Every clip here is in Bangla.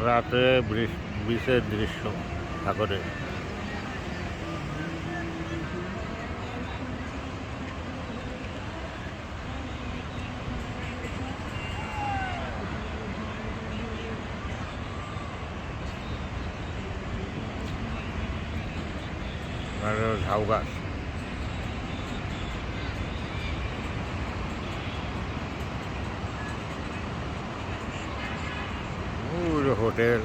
রাতে বিচের দৃশ্য সাগরে। আর ঝাউ গাছ। হোটেল।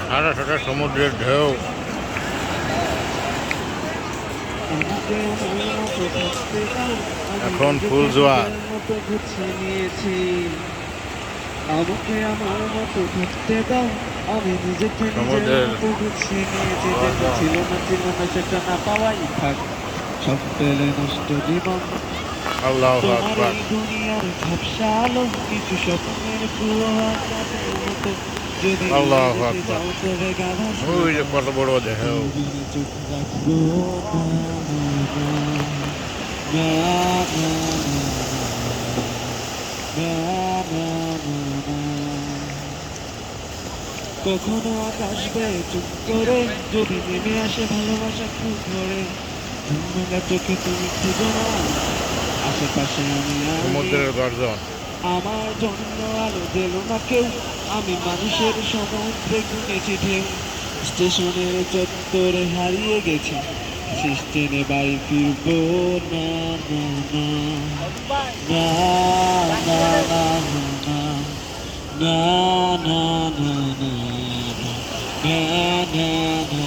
সারা সারা সমুদ্রের ঢেউ। এখন ফুল জোয়ার। আমাকে আমার মতো থাকতে দাও, আমি নিজেকে নিজের মতো গুছিয়ে নিয়েছি। যেটা ছিল না সেটা না পাওয়াই থাক, সব পেলে নষ্ট জীবন। আল্লাহু তোমার আকবার। এই দুনিয়ার ঝাপসা আলো, কিছু স্বপ্নের কুয়ার মতো। যদি আল্লাহু যেতে আকবার। চাও তবে গাধা ওই যে কত বড় ঢেউ। চোখ রাখবো না, না, না, না, না, না। কখনো আকাশ বেয়ে চুপ করে যদি নেমে আসে ভালোবাসা খুব করে, ভাঙা চোখে তুমি খুঁজো না, আশেপাশে আমি সমুদ্রের গর্জন। আমার জন্য আলো দিল না কেউ, আমি মানুষের সমুদ্রে গুনেছি ঢেউ। স্টেশনের চত্বরে হারিয়ে গেছি, শেষ ট্রেনে বাড়ি ফিরবো না, না, না, না, না, না, না, না, না, না, না, না, না, না, না।